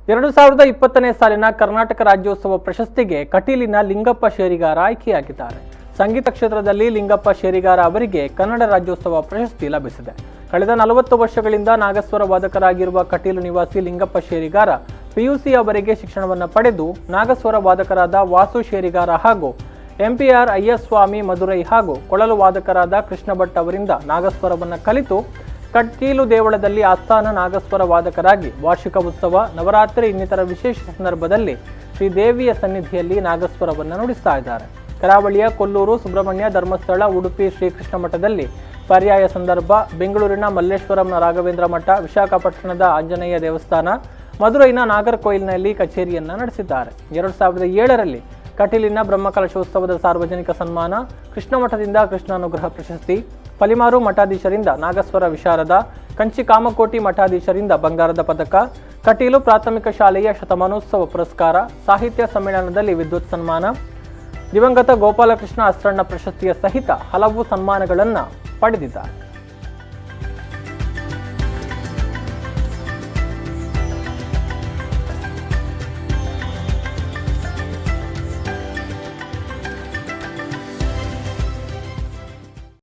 2020ನೇ ಸಾಲಿನ ಕರ್ನಾಟಕ ರಾಜ್ಯೋತ್ಸವ ಪ್ರಶಸ್ತಿಗೆ ಕಟೀಲಿನ ಲಿಂಗಪ್ಪ ಶೇರಿಗಾರ ಆಯ್ಕೆಯಾಗಿದ್ದಾರೆ. ಸಂಗೀತ ಕ್ಷೇತ್ರದಲ್ಲಿ ಲಿಂಗಪ್ಪ ಶೇರಿಗಾರ ಅವರಿಗೆ ಕನ್ನಡ ರಾಜ್ಯೋತ್ಸವ ಪ್ರಶಸ್ತಿ ಲಭಿಸಿದೆ. ಕಳೆದ 40 ವರ್ಷಗಳಿಂದ ನಾಗಸ್ವರ ವಾದಕರಾಗಿರುವ ಕಟೀಲು ನಿವಾಸಿ ಲಿಂಗಪ್ಪ ಶೇರಿಗಾರ ಪಿಯುಸಿ ಅವರಿಗೆ ಶಿಕ್ಷಣವನ್ನು ಪಡೆದು ನಾಗಸ್ವರ ವಾದಕರಾದ ವಾಸು ಶೇರಿಗಾರ ಹಾಗೂ ಎಂಪಿಆರ್ ಅಯ್ಯಸ್ವಾಮಿ ಮಧುರೈ ಹಾಗೂ ಕೊಳಲು ವಾದಕರಾದ ಕೃಷ್ಣ ಭಟ್ ಅವರಿಂದ ನಾಗಸ್ವರವನ್ನು ಕಲಿತು ಕಟೀಲು ದೇವಳದಲ್ಲಿ ಆಸ್ಥಾನ ನಾಗಸ್ವರ ವಾದಕರಾಗಿ ವಾರ್ಷಿಕ ಉತ್ಸವ, ನವರಾತ್ರಿ ಇನ್ನಿತರ ವಿಶೇಷ ಸಂದರ್ಭದಲ್ಲಿ ಶ್ರೀದೇವಿಯ ಸನ್ನಿಧಿಯಲ್ಲಿ ನಾಗಸ್ವರವನ್ನು ನುಡಿಸ್ತಾ ಇದ್ದಾರೆ. ಕರಾವಳಿಯ ಕೊಲ್ಲೂರು, ಸುಬ್ರಹ್ಮಣ್ಯ, ಧರ್ಮಸ್ಥಳ, ಉಡುಪಿ ಶ್ರೀಕೃಷ್ಣ ಮಠದಲ್ಲಿ ಪರ್ಯಾಯ ಸಂದರ್ಭ, ಬೆಂಗಳೂರಿನ ಮಲ್ಲೇಶ್ವರಂನ ರಾಘವೇಂದ್ರ ಮಠ, ವಿಶಾಖಪಟ್ಟಣದ ಆಂಜನೇಯ ದೇವಸ್ಥಾನ, ಮಧುರೈನ ನಾಗರ್ಕೋಯಿಲ್ನಲ್ಲಿ ಕಚೇರಿಯನ್ನು ನಡೆಸಿದ್ದಾರೆ. 2007ರಲ್ಲಿ ಕಟೀಲಿನ ಬ್ರಹ್ಮಕಲಶೋತ್ಸವದ ಸಾರ್ವಜನಿಕ ಸನ್ಮಾನ, ಕೃಷ್ಣ ಮಠದಿಂದ ಕೃಷ್ಣಾನುಗ್ರಹ ಪ್ರಶಸ್ತಿ, ಪಲಿಮಾರು ಮಠಾಧೀಶರಿಂದ ನಾಗಸ್ವರ ವಿಶಾರದ, ಕಂಚಿ ಕಾಮಕೋಟಿ ಮಠಾಧೀಶರಿಂದ ಬಂಗಾರದ ಪದಕ, ಕಟೀಲು ಪ್ರಾಥಮಿಕ ಶಾಲೆಯ ಶತಮಾನೋತ್ಸವ ಪುರಸ್ಕಾರ, ಸಾಹಿತ್ಯ ಸಮ್ಮೇಳನದಲ್ಲಿ ವಿದ್ವತ್ ಸನ್ಮಾನ, ದಿವಂಗತ ಗೋಪಾಲಕೃಷ್ಣ ಅಸ್ತ್ರಣ್ಣ ಪ್ರಶಸ್ತಿಯ ಸಹಿತ ಹಲವು ಸನ್ಮಾನಗಳನ್ನು ಪಡೆದಿದ್ದಾರೆ.